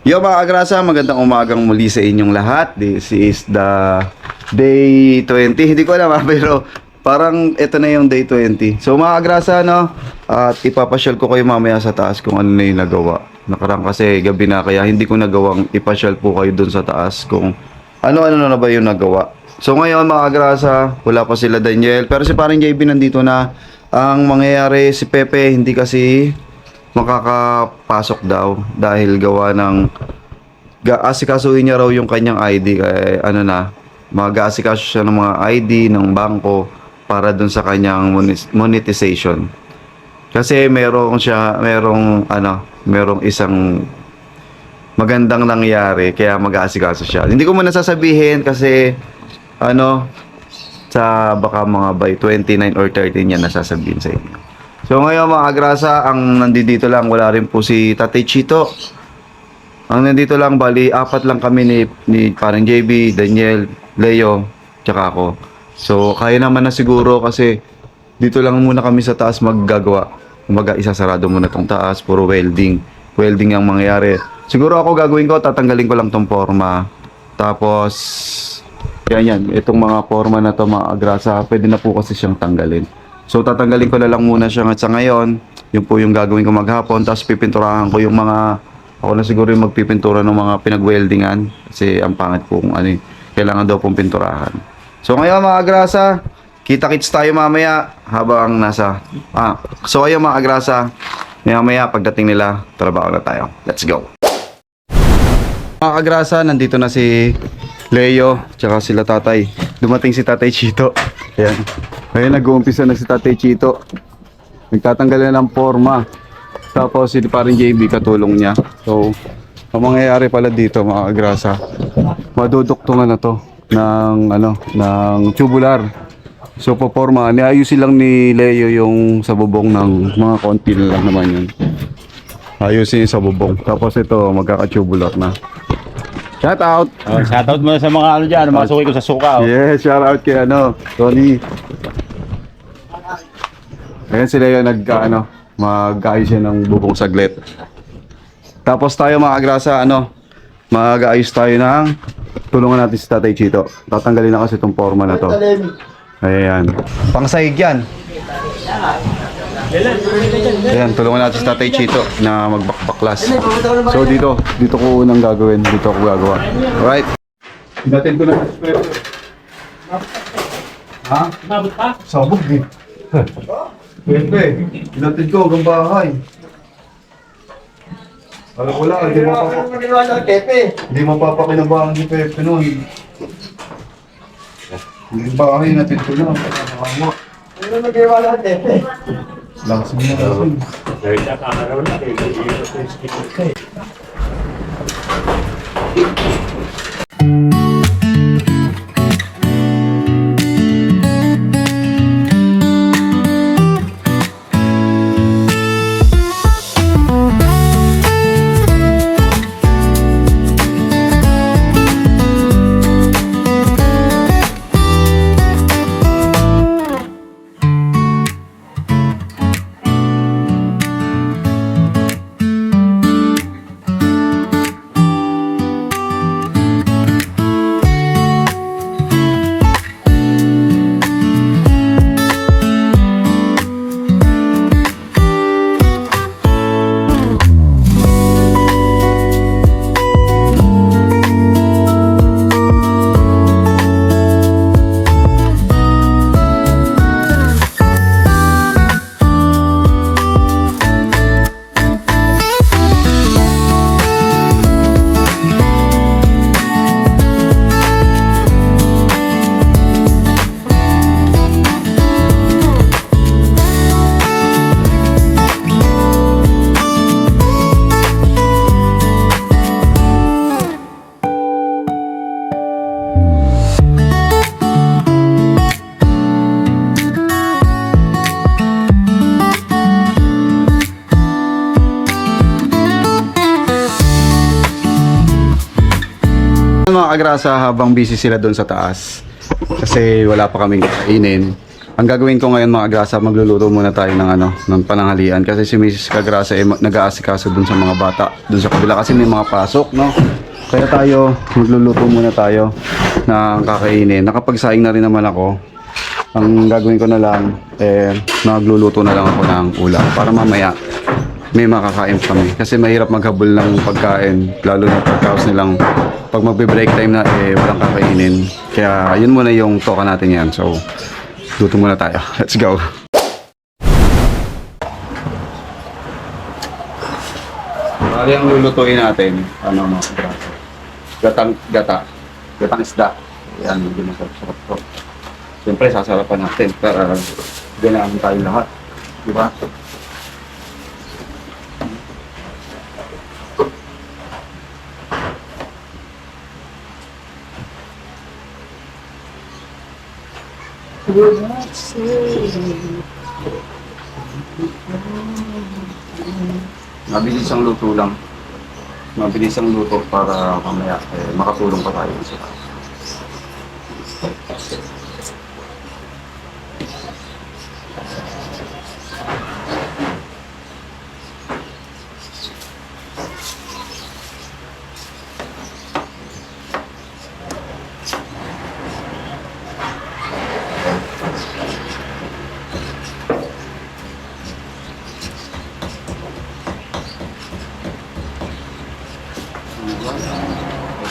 Yo mga agrasa, magandang umagang muli sa inyong lahat. This is the day 20. Hindi ko alam pero parang ito na yung day 20. So mga agrasa, no? At ipapasyal ko kayo mamaya sa taas kung ano na yung nagawa. Nakarang kasi gabi na kaya hindi ko nagawang ipasyal po kayo dun sa taas kung ano-ano na ba yung nagawa. So ngayon mga agrasa, wala pa sila Daniel. Pero si parang JB nandito na. Ang mangyayari si Pepe hindi kasi makakapasok daw dahil gawa ng asikasuhin niya raw yung kanyang ID kaya ano na mag-aasikaso siya ng mga ID ng bangko para dun sa kanyang monetization kasi merong isang magandang nangyari kaya mag-aasikaso siya. Hindi ko muna sasabihin kasi sa baka mga by 29 or 30 niya nasasabihin sa inyo. So ngayon mga agrasa, ang nandito lang, wala rin po si Tatay Chito. Ang nandito lang, bali, 4 lang kami ni parang JB, Daniel, Leo, tsaka ako. So kaya naman na siguro kasi dito lang muna kami sa taas maggagawa. Kumaga isasarado muna tong taas, puro welding. Welding ang mangyayari. Siguro ako gagawin ko, tatanggalin ko lang tong forma. Tapos, yan, itong mga forma na to mga agrasa, pwede na po kasi siyang tanggalin. So tatanggalin ko na lang muna siya sa ngayon. Yun po yung gagawin ko maghapon. Tapos pipinturahan ko yung mga, ako na siguro yung magpipintura ng mga pinag-weldingan. Kasi ang pangit po kung kailangan daw pong pinturahan. So ngayon mga agrasa, kita-kits tayo mamaya habang nasa so ayun mga agrasa, mamaya pagdating nila, trabaho na tayo. Let's go. Mga agrasa, nandito na si Leo, tsaka sila tatay. Dumating si Tatay Chito. Ayan. Ngayon nag-uumpisa na si Tatay Chito. Nagtatanggal na ng forma. Tapos si parang JB katulong niya. So, ang mangyayari pala dito mga agrasa, maduduktungan na to ng tubular. So, paporma, niayusin lang ni Leo yung sa bubong ng mga konti na lang naman yun. Ayusin yung sa bubong. Tapos ito, magkaka-tubular na. Shout out! Shout out mo sa mga dyan, mga suki ko sa suka. Yes, shout out kay Tony. Ayan sila yung mag-aayos siya ng bubong saglit. Tapos tayo mga agrasa, mag-aayos tayo ng tulungan natin si Tatay Chito. Tatanggalin na kasi itong forma na to. Ayan. Pangsahig yan. Ayan, tulungan natin si Tatay Chito na magbakbaklas. So dito ko unang gagawin. Dito ako gagawa. Alright. Pinatin ko na. Ha? Mabot pa? Sabog din. Pepe, pinatid ko hanggang bahay. Alam ko lang, hindi mapapakinabangan ni Pepe nun. Hanggang bahay, natid ko lang. Ano nag-iwa lang, Pepe? Langsung na langsung. Dahil na kakaraw na, kaya Mga agrasa, habang busy sila doon sa taas kasi wala pa kaming kainin, Ang gagawin ko ngayon mga Agrasa, magluluto muna tayo ng ng pananghalian kasi si Mrs. Kagrasa ay nag-aasikaso dun sa mga bata dun sa kabila kasi may mga pasok, no? Kaya tayo, magluluto muna tayo ng kakainin. Nakapagsaing na rin naman ako. Ang gagawin ko na lang, magluluto na lang ako ng ulam para mamaya may makakain kami. Kasi mahirap maghabol ng pagkain, lalo na pagkaos nilang pag magbe-break time na, walang kakainin. Kaya yun muna yung toka natin yan. So, luto muna tayo. Let's go! Bali ang lulutuin natin, mga braso. Gatang isda. Yan, hindi masarap-sarap to. Siyempre, sasarapan natin para ganahan tayo lahat. Diba? Mabilis ang luto lang. Mabilis ang luto para mamaya makatulong pa tayo sa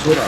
basura.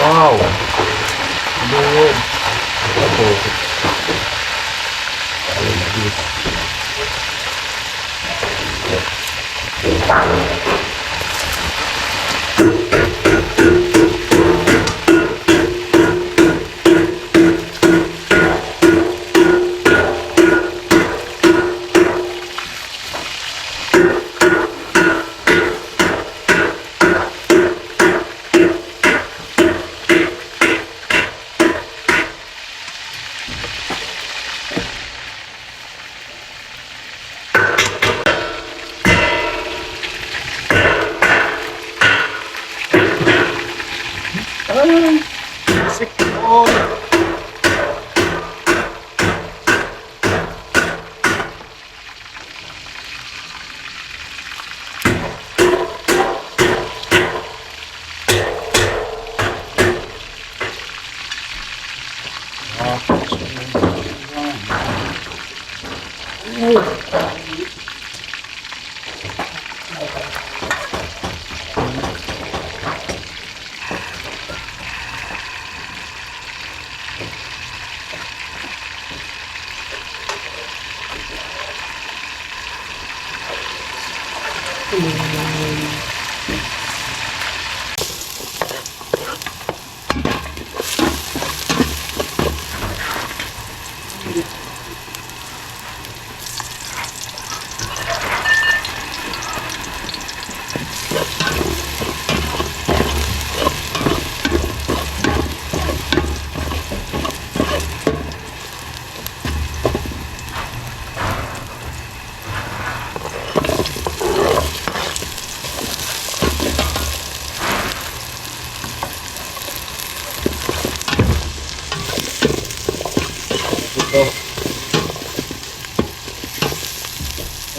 Wow! Lord!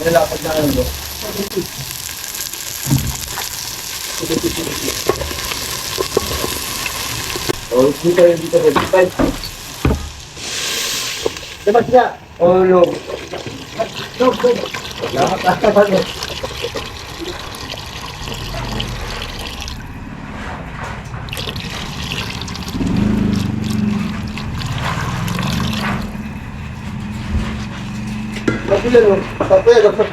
Nilapad na ano. Oh, dito yun, dito yun. Diba siya? Oh, no. No, no. Lahat na. Tapos yan, no? Tapos yan, no? Tapos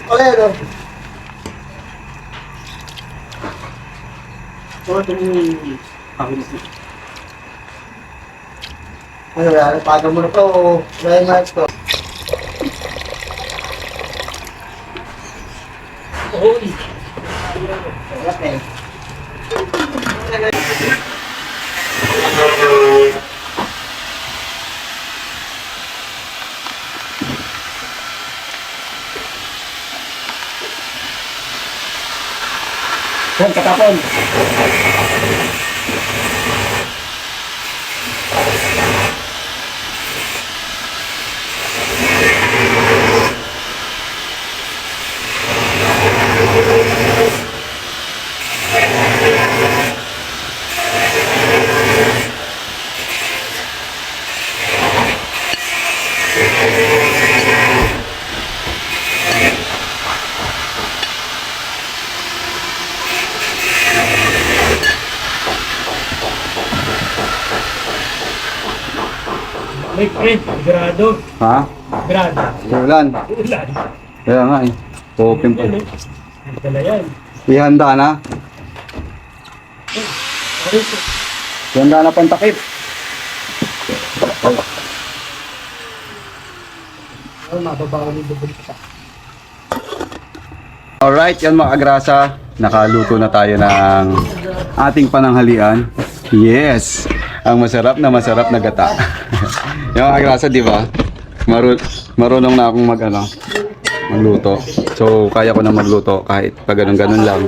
pala yan, no? Ano yan? Paga mo na to, o dahil nga ito. Okay. Yan, katapon. May print, grado. Ha? Grado. Ulan. Ulan. Kaya nga eh. Open pa. Yan, eh. Ang dala yan. Ihanda na. Ano ito? Ihanda na pang takip. Oh, mababaw ni bubul pa. Alright, yan mga agrasa. Nakaluto na tayo ng ating pananghalian. Yes! Ang masarap na gata. Yung mga agrasa, di ba? Marunong na akong magluto. So, kaya ko na magluto kahit pag ganun-ganun lang.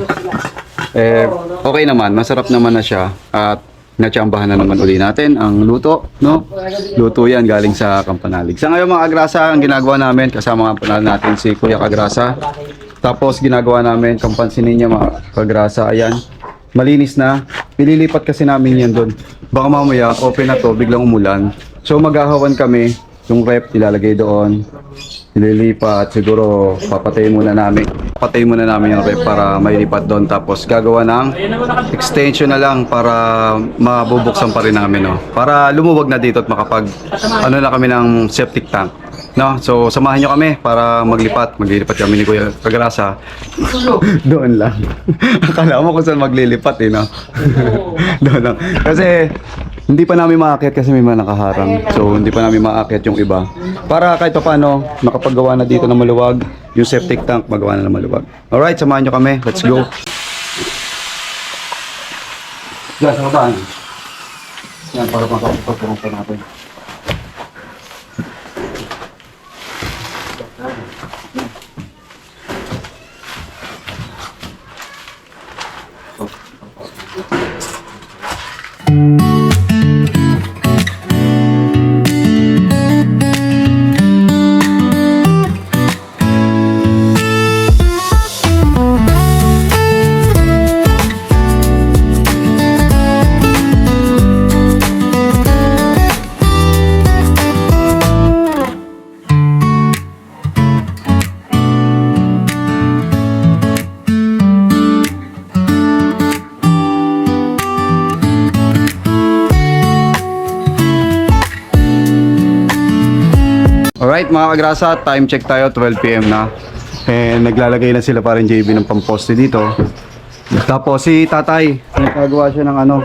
Eh, okay naman. Masarap naman na siya. At natsambahan na naman uli natin ang luto, no? Luto yan galing sa Kampanalig. Sa ngayon mga agrasa, ang ginagawa namin, kasama nga pala natin si Kuya Kagrasa. Tapos ginagawa namin, kung pansinin niya mga Kagrasa, ayan, malinis na. Pililipat kasi namin yan doon. Baka mamaya, open na to, biglang umulan. So maghahawan kami, yung rep ilalagay doon. Ililipat, siguro papatayin muna namin. Papatayin muna namin yung rep para mailipat doon. Tapos gagawa ng extension na lang para mabubuksan pa rin namin, no? Para lumuwag na dito at makapag ano na kami ng septic tank, no? So samahan nyo kami para maglipat kami ni Kuya Kagrasa. Doon lang. Akala mo kung saan maglilipat eh, no? Doon lang. Kasi hindi pa namin maakyat kasi may mga nakaharang. So hindi pa namin maakyat yung iba. Para kahit pa paano makapagawa na dito na maluwag, yung septic tank magawa na maluwag. Alright, samahan nyo kami. Let's go. Diyan, sa kabaan. Yan, para makapagpagpagpag pa natin. Alright mga kagrasa, time check tayo, 12 PM na. And naglalagay na sila parang JB ng pamposte dito. Tapos si tatay, nagkagawa siya ng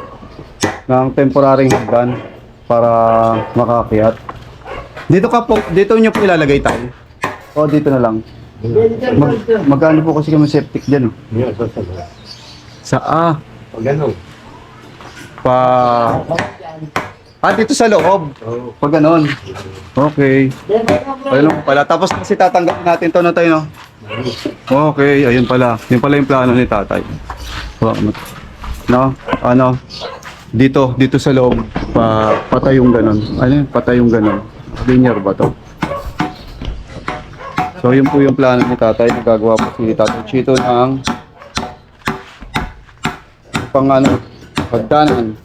ng temporary hagdan para makakyat. Dito nyo po ilalagay tayo. O dito na lang. Magkano po kasi kami septic dyan? Yan, sasama. Sa Pag ano? dito sa loob. Oo. Pag ganon. Okay. Ayun pala. Tapos kasi tatanggapin natin to na tayo, no? Okay, ayun pala. Yun pala yung plano ni tatay. No? Dito sa loob, patay yung ganon. Ano yun? Patay yung ganon. Linear ba to? So yun po yung plano ni tatay. Nagagawa po si Tatay Chito ng hagdanan.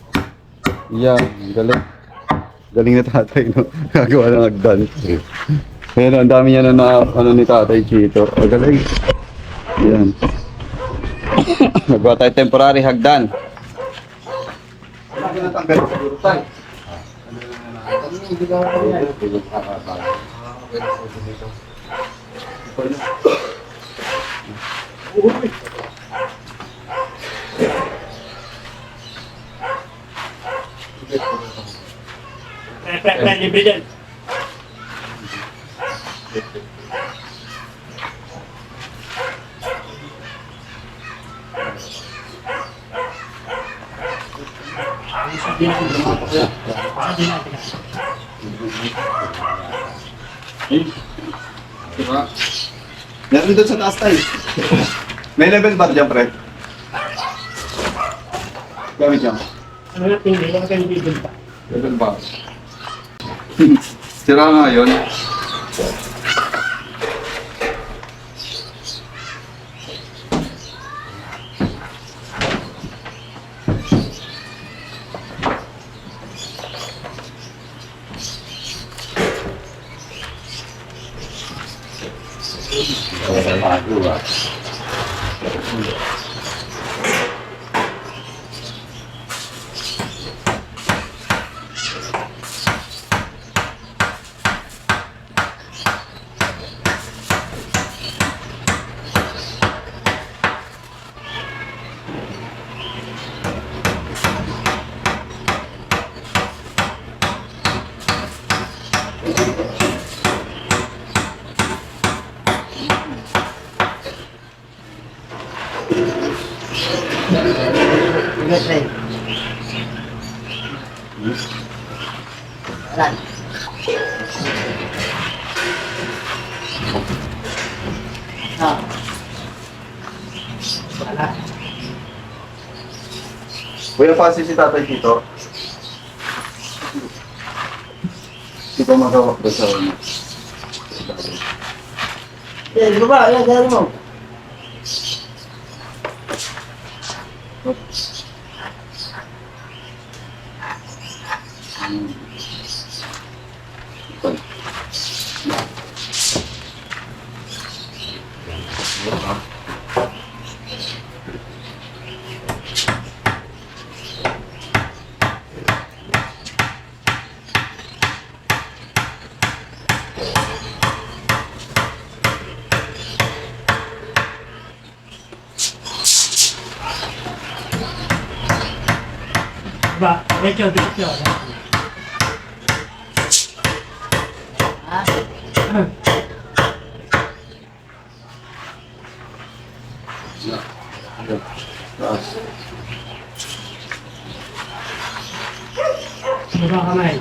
Yan, galing. Galing na tatay, no? Gagawa ng hagdan. Pero ang dami niya na ni Tatay Chito. Galing. Yan. Nagawa tayo temporary hagdan. Wala ka natanggal siguro tayo. Libre dyan. Diba? Meron doon sa taas tayo. May level bar dyan, pre. Gamit dyan. Ano na tingin? Ano kayo bibenta? Level bar. Sira nga yun. Kuya Pasi si Tatay Chito. Hindi ko magawak doon sa ano. Yan, baba, yan, yan mo. Ba, medyo dito. Baba kamay.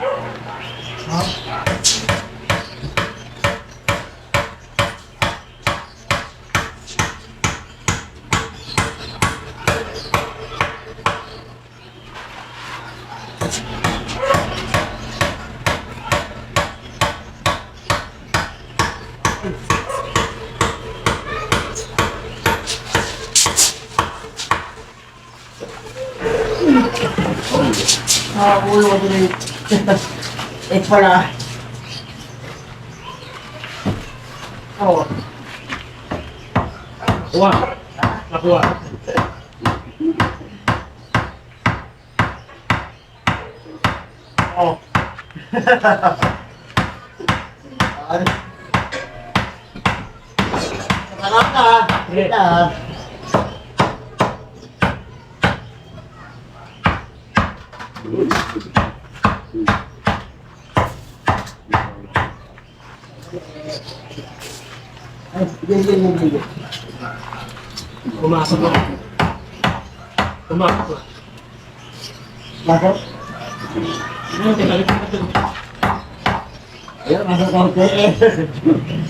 Ulo ko din. Pala. Oo. Kuha. Nakuha. Oh. Sarap ka. Kita. Ay, sige. Pumasok mo. Pumasok mo. Masok. Ayun, tinalik mo dun. Ayun, masok ako.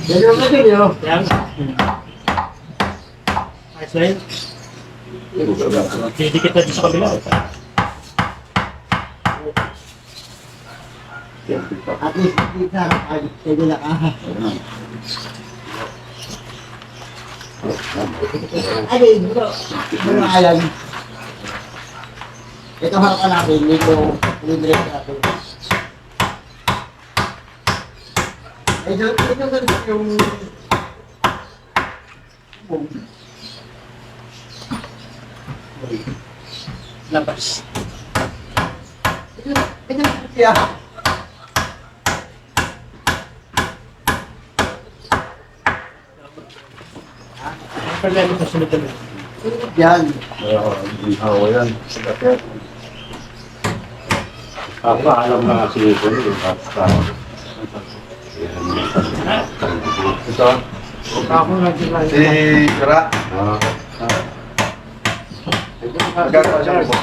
Yan yung kasi yun. Yan. Ayos na yun. Didikit na dito sa kabila. At least, kita. Ay, sige na ka. Ay, bro. Bro, ayan. Ito harapan natin. Dito, libre natin. Ay, ito yung... Labas. Ito siya. Ang problema sa sunod na. Yan. Oo, yan. Alam na si Ito basta. Ito. Ako nga sila. Si Kara. Magkakaroon siya po.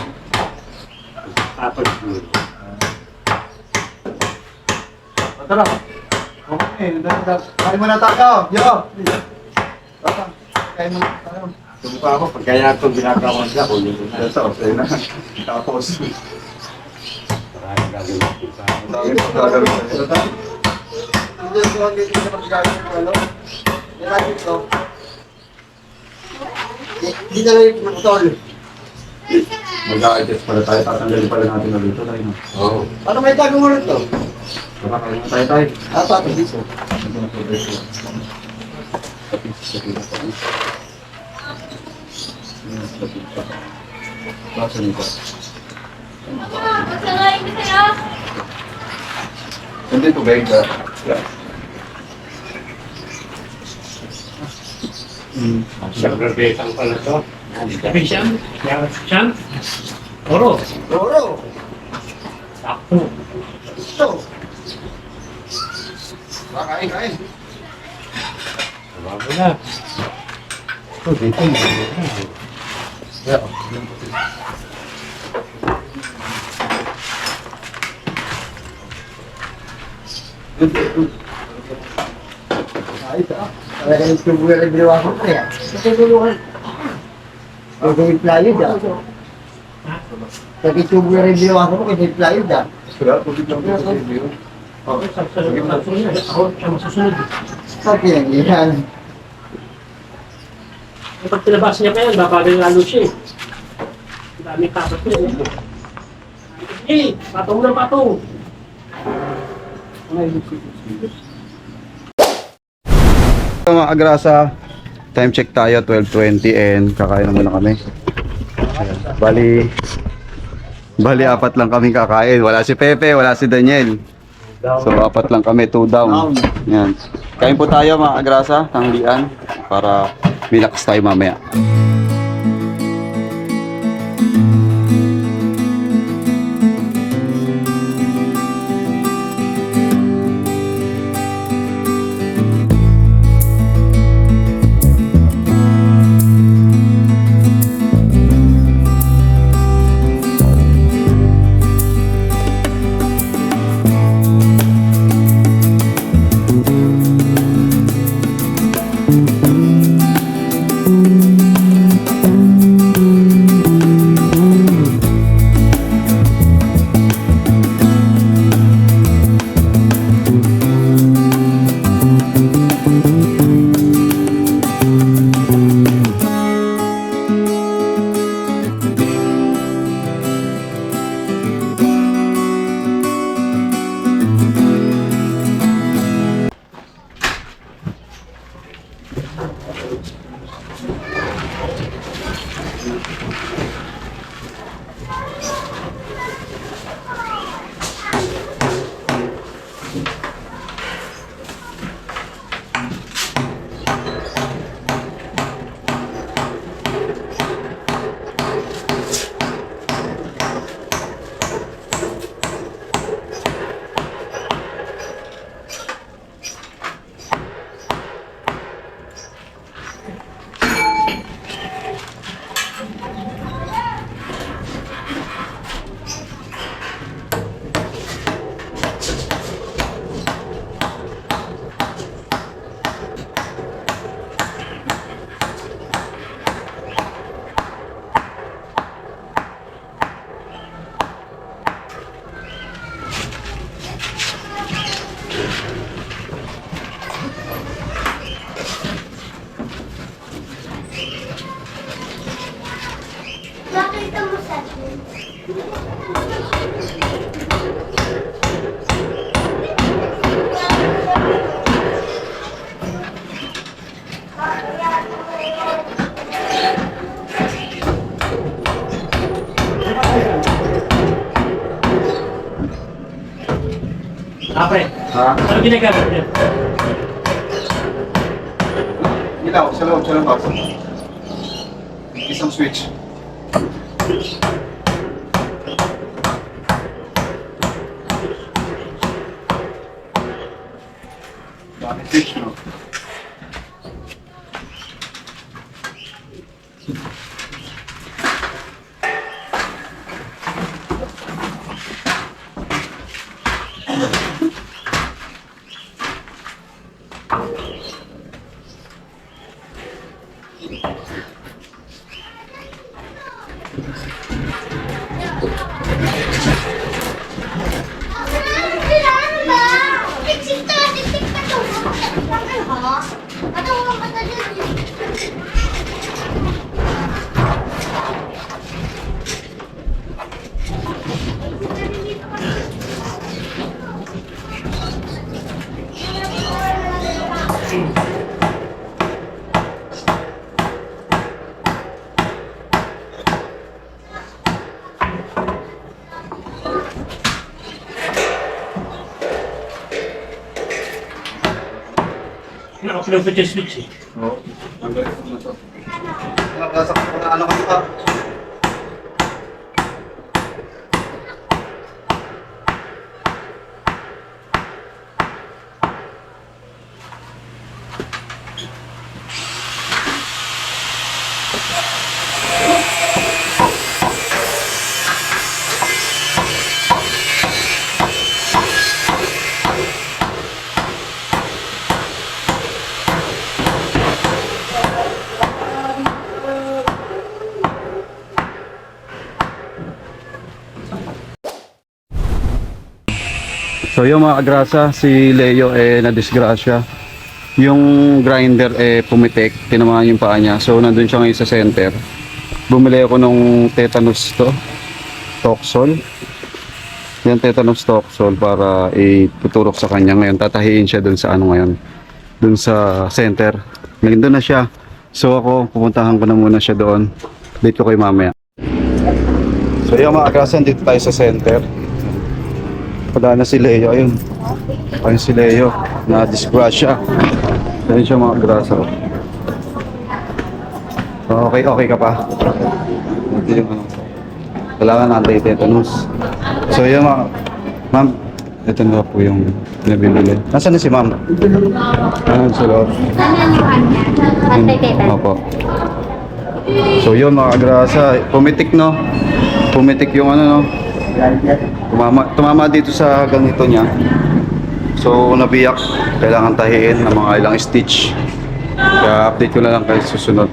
Apat siguro. Tara. Okay, kain mo na tayo. Yo. Tara. Kain mo na tayo. Tumpa ako, pag kaya ito ginagawa siya, kunin ko na. Ito, okay na. Tapos. Maraming gagawin ko sa akin. Ang dami kong gagawin sa ito. Hindi ko ang dito sa pagkain ko, ano? Nilagay ito. Hindi na lang yung tol. Mag-a-adjust pala tayo. Tatanggalin pala natin na dito tayo. Oo. Ano may tago mo rin to? Baka kayo na tayo. Ah, pato dito. Basta nito. Masalain ko sa'yo. Hindi po, Beng. Siyempre, betang pala ito. Sabi siyam. Siyam. Oro. Oro. Sakto. Ito. Kain, kain. Bago na. Ito, betang. Ayos ah. Talaga yung tubular yung ginawa ko pa yan. Tutulungan. Gagawin plywood ah. Pag yung tubular yung ginawa ko, gagawin plywood ah. Wala, tubig lang po sa video. Okay, susunod. Ako siya masusunod. Sabi yan, yan. Kapag tinabas niya pa yan, babagay lalo siya eh. Ang daming tapat niya eh. Eh, patong na patong. So, mga agrasa, time check tayo, 12:20 and kakain na muna kami. Ayan. Bali apat lang kami kakain. Wala si Pepe, wala si Daniel. So apat lang kami, 2 down. Yan. Kain po tayo mga agrasa, tanghalian para relax tayo mamaya. Apre, Ha? ano ginagamit niya? Ilaw, sa loob, sa labas. Isang switch. Dami switch, no? Kailangan ba? Tiksik ka ka to. Bakit ha? Katawang ka na dyan eh. Nakaplug yung switch eh. Oo. Ang galing na to. Ano kasi pa? So yung mga agrasa, si Leo na-disgrasya. Yung grinder pumitik, tinamaan yung paa niya. So nandun siya ngayon sa center. Bumili ako nung tetanus Toxol. Yan tetanus Toxol para ituturok sa kanya. Ngayon tatahiin siya dun sa ngayon. Dun sa center. Ngayon dun na siya. So ako, pupuntahan ko na muna siya doon. Date ko kayo mamaya. So yung mga agrasa, dito tayo sa center. Wala na si Leo, ayun. Ayun si Leo, na-disgrasya. Ayun siya mga grasa. Okay ka pa. Ito yung kailangan anti-tetanus. So yun mga, ma'am, ito na po yung nabibili. Nasaan na si ma'am? Ayun sa loob. Opo. So yun mga grasa, pumitik no? Pumitik yung no? Tumama dito sa ganito niya. So nabiyak, kailangan tahiin ng mga ilang stitch. Kaya update ko na lang kayo susunod.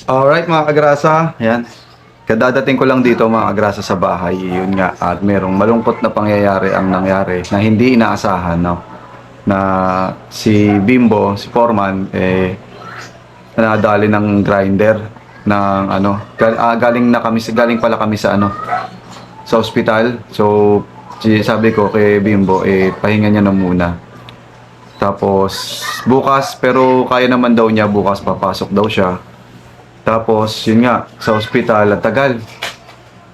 Alright mga kagrasa, yan. Kadadating ko lang dito mga kagrasa sa bahay, yun nga. At merong malungkot na pangyayari ang nangyari na hindi inaasahan, no? Na si Bimbo, si Foreman, nadali ng grinder ng galing pala kami sa sa ospital. So sabi ko kay Bimbo, pahinga niya na muna. Tapos bukas, pero kaya naman daw niya, bukas papasok daw siya. Tapos, yun nga, sa ospital, ang tagal.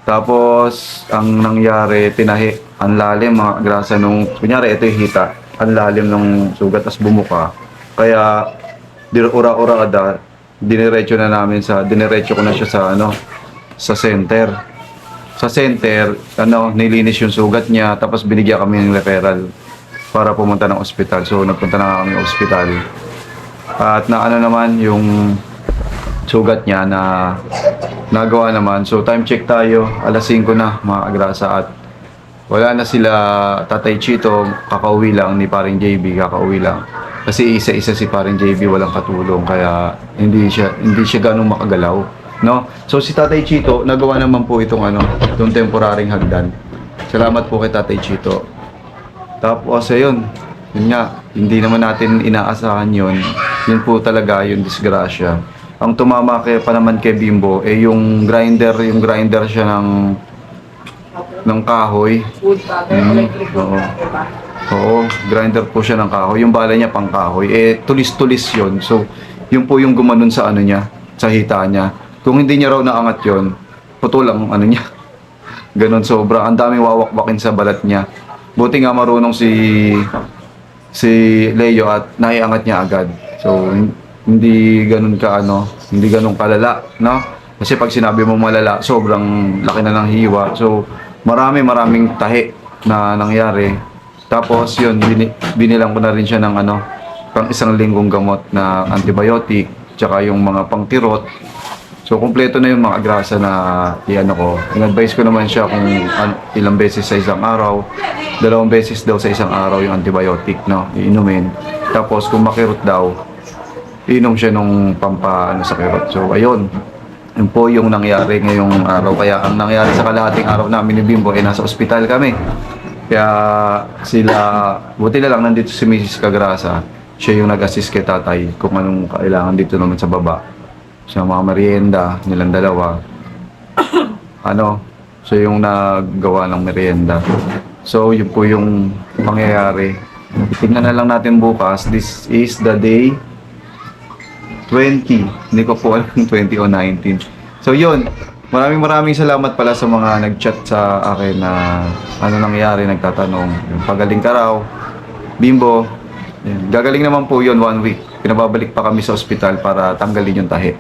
Tapos, ang nangyari, tinahi, ang lalim, mga grasa nung, kunyari, ito yung hita, ang lalim ng sugat, tas bumuka. Kaya, ura-ura kada, diniretso ko na siya sa center. Sa center, nilinis yung sugat niya, tapos binigyan kami ng referral para pumunta ng ospital. So, nagpunta na kami ng ospital. At naman yung sugat niya na nagawa naman. So time check tayo, alas 5 na mga agrasa, at wala na sila Tatay Chito, kakauwi lang ni paring JB, kakauwi lang. Kasi isa-isa si paring JB, walang katulong, kaya hindi siya ganun makagalaw, no? So si Tatay Chito, nagawa naman po itong itong temporaring hagdan. Salamat po kay Tatay Chito. Tapos ayun nga, hindi naman natin inaasahan yun. Yun po talaga yung disgrasya. Ang tumama kay pa naman kay Bimbo yung grinder siya ng kahoy. Oo. Oo, grinder po siya ng kahoy. Yung bala niya pang kahoy. Tulis-tulis yun. So, yun po yung gumanon sa ano niya, sa hita niya. Kung hindi niya raw naangat yun, putol ang ano niya. Ganon sobra. Ang daming wawakwakin sa balat niya. Buti nga marunong si Leo at naiangat niya agad. So, hindi ganun hindi ganun kalala, no? Kasi pag sinabi mo malala, sobrang laki na ng hiwa. So, maraming tahi na nangyari. Tapos, yun, binilang ko na rin siya ng pang 1 linggong gamot na antibiotic, tsaka yung mga pangkirot. So, kumpleto na yung mga grasa na ko. In-advise ko naman siya kung ilang beses sa isang araw. 2 beses daw sa isang araw yung antibiotic, no? Iinumin. Tapos, kung makirot daw, inom siya nung sa kirot. So, ayun. Yun po yung nangyari ngayong araw. Kaya, ang nangyari sa kalahating araw namin ni Bimbo, nasa ospital kami. Kaya, buti na lang nandito si Mrs. Cagrasa. Siya yung nag-assist kay tatay kung anong kailangan dito naman sa baba. Sa mga merienda nilang dalawa. Siya yung naggawa ng merienda. So, yun po yung mangyayari. Tingnan na lang natin bukas. This is the day 20. Hindi ko po alam kung 20 o 19. So, yun. Maraming salamat pala sa mga nag-chat sa akin na ano nangyayari, nagtatanong. Yung pagaling ka raw, Bimbo. Yan. Gagaling naman po yun 1 week. Pinababalik pa kami sa ospital para tanggalin yung tahi.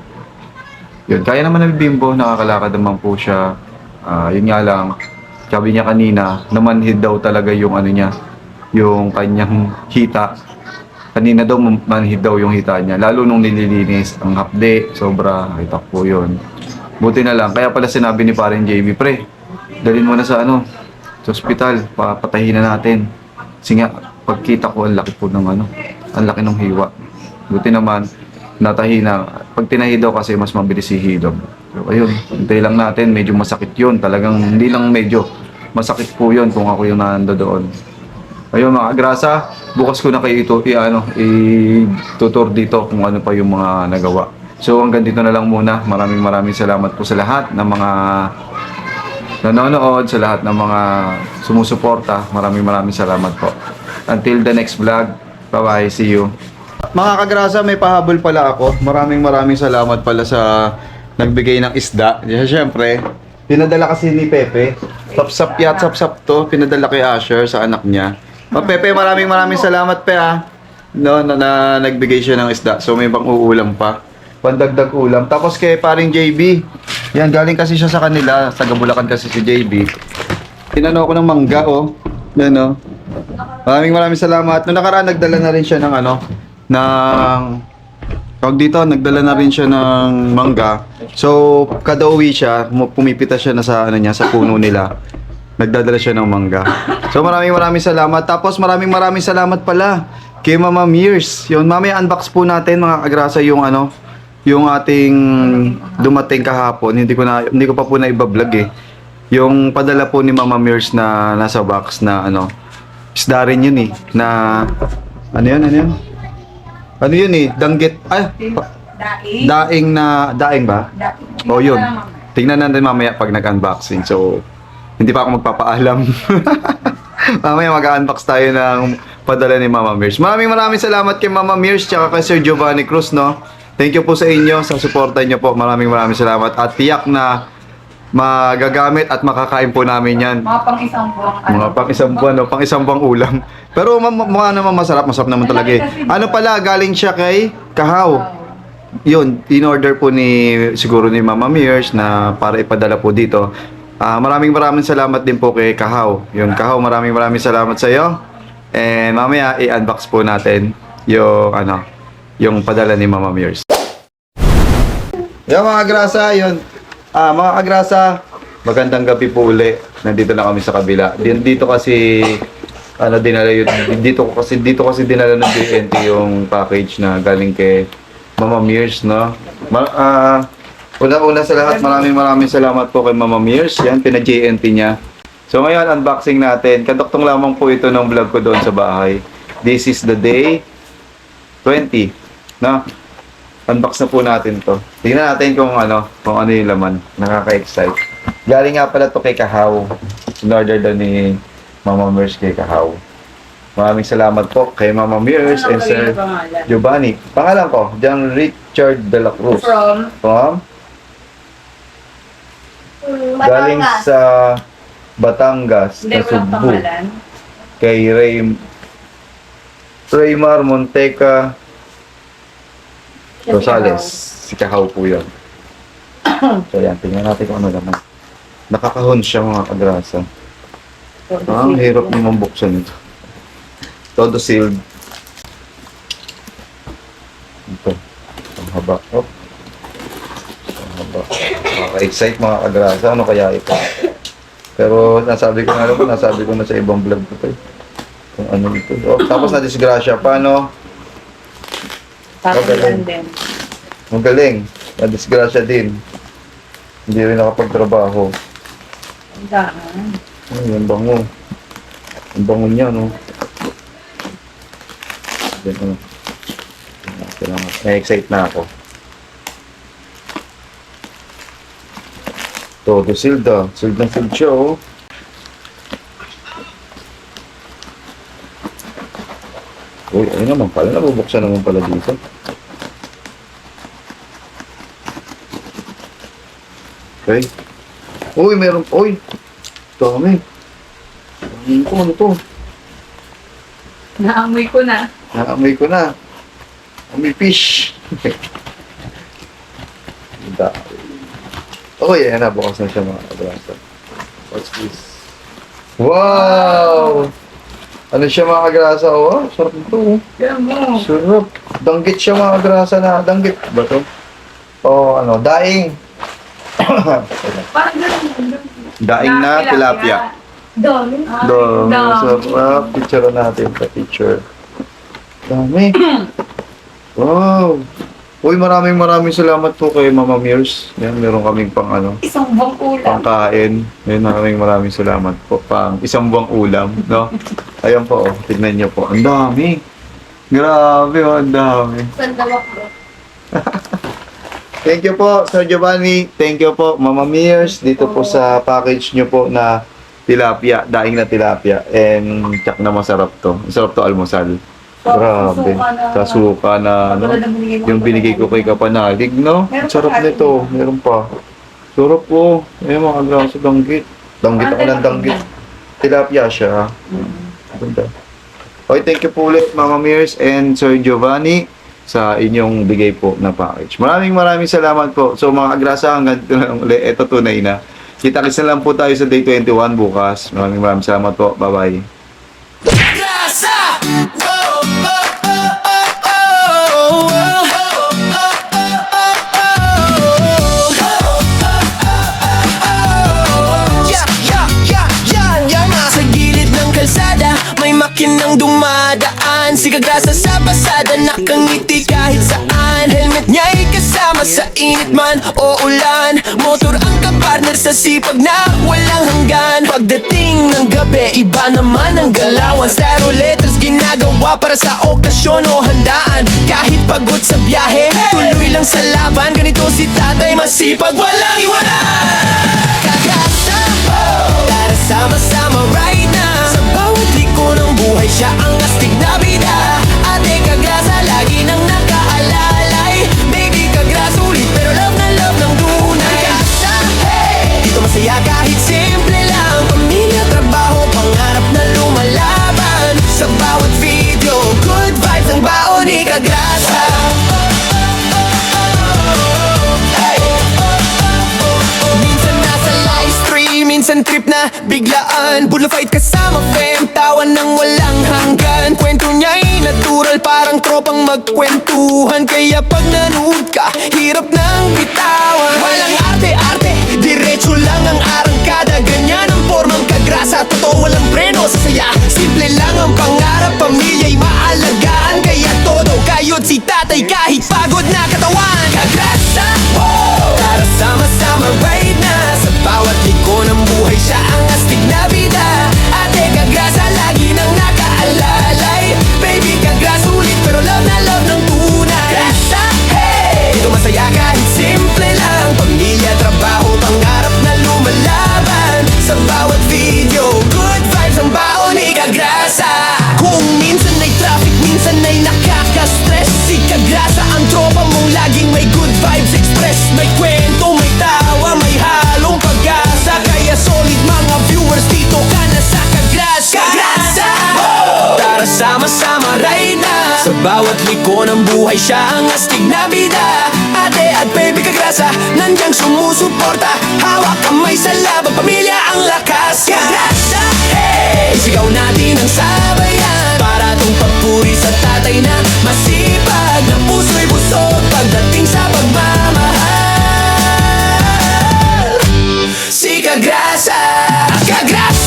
Yun, kaya naman na Bimbo, nakakalakad naman po siya. Yun nga lang, sabi niya kanina, namanhid daw talaga yung yung kanyang hita. Kanina daw manhid daw yung hita niya, lalo nung nililinis, ang hapde, sobra, kita po yun. Buti na lang, kaya pala sinabi ni paring JB, pre, dalhin mo na sa sa ospital, papatahin na natin. Kasi nga, pagkita ko, ang laki po ng ang laki ng hiwa. Buti naman, natahi na. Pag tinahi daw kasi mas mabilis hihilom. So, ayun, hintay lang natin. Medyo masakit yun. Talagang hindi lang medyo. Masakit po yun kung ako yung nando doon. Ayun mga grasa, bukas ko na kayo i-tutor dito kung ano pa yung mga nagawa. So hanggang dito na lang muna. Maraming salamat po sa lahat ng mga nanonood, sa lahat ng mga sumusuporta. Maraming salamat po. Until the next vlog. Bye-bye. See you. Mga kagrasa, may pahabol pala ako. Maraming salamat pala sa nagbigay ng isda. Siyempre, pinadala kasi ni Pepe. Sapsap to. Pinadala kay Asher sa anak niya. Pepe, maraming salamat pe na nagbigay siya ng isda. So may pang-uulam pa. Pandagdag ulam. Tapos kay paring JB. Yan, galing kasi siya sa kanila. Sa Bulacan kasi si JB. Tinano ko ng mangga, Yan, Maraming salamat. Noong nakaraan, nagdala na rin siya ng nagdala na rin siya ng mangga. So, kada uwi siya, pumipita siya na sa sa puno nila. Nagdadala siya ng mangga. So, maraming salamat. Tapos, maraming salamat pala kay Mama Mears. Yun, mamaya unbox po natin mga kagrasa yung yung ating dumating kahapon. Hindi ko pa po na iba-vlog Yung padala po ni Mama Mears na nasa box na isda rin yun na ano yun? Ano yun danggit, daing ba? O yun, tingnan natin mamaya pag nag-unboxing. So, hindi pa ako magpapaalam. Mamaya mag-unbox tayo ng padala ni Mama Mears. Maraming salamat kay Mama Mears tsaka kay Sir Giovanni Cruz, Thank you po sa inyo, sa suporta niyo po. Maraming salamat. At tiyak na magagamit at makakain po namin yan. Mga pang-isang buwan. Pang-isang buwang ulam. Pero mukha naman masarap naman talaga Ano pala, galing siya kay Kahaw. Yun, in-order po siguro ni Mama Mears na para ipadala po dito. Maraming salamat din po kay Kahaw. Yun, Kahaw, maraming salamat sa iyo. And mamaya i-unbox po natin yung padala ni Mama Mears. Yung mga grasa, yun. Mga kagrasa, magandang gabi po uli. Nandito na kami sa kabila. Dito kasi dinala yun. Dito kasi dinala ng JNT yung package na galing kay Mama Mears, Una sa lahat, maraming salamat po kay Mama Mears. Yan, pina-JNT niya. So ngayon, unboxing natin. Kadoktong lamang po ito ng vlog ko doon sa bahay. This is the day 20. Na? Unbox na po natin to. Tingnan natin kung ano yung laman. Nakaka-excite. Galing nga pala to kay Kahaw. In-order daw ni Mama Mers kay Kahaw. Maraming salamat po kay Mama Mers and Sir Giovanni. Pangalan ko, John Richard de la Cruz. From? Galing Batangas. sa Batangas, Hindi, sa walang Cebu. pangalan. Kay Raymar Monteca Rosales. Si Kahaw po yun. So yan, tingnan natin kung ano naman. Nakakahon siya mga kagrasa. Ang hirap naman buksan ito. Todo sealed. Ito. Ang haba. Oh. Ang haba. Nakaka-excite mga kagrasa. Ano kaya ito? Pero nasabi ko na sa ibang vlog ko ito. Kung ano ito. Oh, tapos na-disgrasya. Paano? Papalan din. Magaling. Na-disgrasya din. Hindi rin nakapagtrabaho. Ang daan. Ay, ang bango. Ang bango niya, no? Yan, ano. Na-excite na ako. Todo sealed, ah. Sealed na sealed siya, oh. Uy, ayun naman pala. Nabubuksan naman pala dito. Okay. Uy, meron. Uy! Dami. Ano to? Naamoy ko na. Naamoy ko na. Amoy fish. Okay, yan na. Bukas na siya mga kabrasa. What's this? Wow! Ano siya mga kagrasa? Oh, sarap ito. Oh. Kaya mo. Sarap. Danggit siya mga kagrasa na. Danggit ba to? O ano, daing. Parang ganun. Daing na tilapia. Dami. Do, sarap. Picture natin sa picture. Dami. Wow. Uy, maraming salamat po kay Mama Mears. Yan, meron kaming pang ano, Isang buwang ulam. pangkain. Yan, maraming salamat po. Pang isang buwang ulam, no? Ayan po, oh. Tignan niyo po. Ang dami. Grabe, oh, ang dami. Sandawak bro. Thank you po, Sir Giovanni. Thank you po, Mama Mears. Dito po sa package niyo po na tilapia, daing na tilapia. And tsak na masarap to. Masarap to almusal. Grabe. Sa suka na, ano, yung binigay ko kay Kapanalig, no? Meron Sarap pa nito. Meron pa. Sarap po. Ayun mga graso, danggit. Danggit ako ng danggit. Tilapia siya. Ganda. Okay, thank you po ulit, Mama Mears and Sir Giovanni sa inyong bigay po na package. Maraming salamat po. So mga agrasa, hanggang dito na lang ulit. Ito tunay na. Kita-kits na lang po tayo sa day 21 bukas. Maraming salamat po. Bye-bye. Makinang dumadaan, sigagasa sa basada, nakangiti kahit saan. Helmet niya'y kasama sa init man o ulan. Motor ang kapartner sa sipag na walang hanggan. Pagdating ng gabi, iba naman ang galawan. Styro letters ginagawa para sa okasyon o handaan. Kahit pagod sa biyahe, tuloy lang sa laban. Ganito si tatay, masipag, walang iwanan. Kagasa, tara sama-sama right now. Sa bawat liko ng buhay, siya ang astig na bida. Ate Kagrasa, lagi nang nakaalalay. Baby Kagrasa, ulit pero love na love ng tunay. Kagrasa, hey! Dito masaya kahit simple lang. Pamilya, trabaho, pangarap na lumalaban. Sa bawat video, good vibes ang baon ni Kagrasa. Minsan trip na biglaan, bulo fight kasama fam, tawan ng walang hanggan. Kwento niya'y natural, parang tropang magkwentuhan. Kaya pag nanood ka, hirap nang bitawan. Walang arte-arte, diretso lang ang arangkada. Ganyan ang formang Kagrasa, totoo walang preno sa saya. Simple lang ang pangarap, pamilya'y maalagaan. Kaya todo kayod si tatay kahit pagod na katawan. Kagrasa, oh! Tara sama-sama right na. Sa bawat liko ng buhay, siya ang astig na bida. Ate Kagrasa, lagi nang nakaalalay. Baby Kagrasa, ulit pero love na love ng tunay. laging may good vibes express. May kwento, may tawa, may halong pag-asa. Kaya solid mga viewers, dito ka na sa Kagrasa. Kagrasa! Tara sama-sama ride na sa bawat liko ng buhay, siya ang astig na bida. Ate at baby Kagrasa, nandiyan sumusuporta. Hawak kamay sa laban, pamilya ang lakas. Kagrasa! Hey! Sigaw natin ang sabayan para tong pagpuri sa tatay na masipag, na puso'y busog pagdating sa pagmamahal. Si Kagrasa, Kagrasa!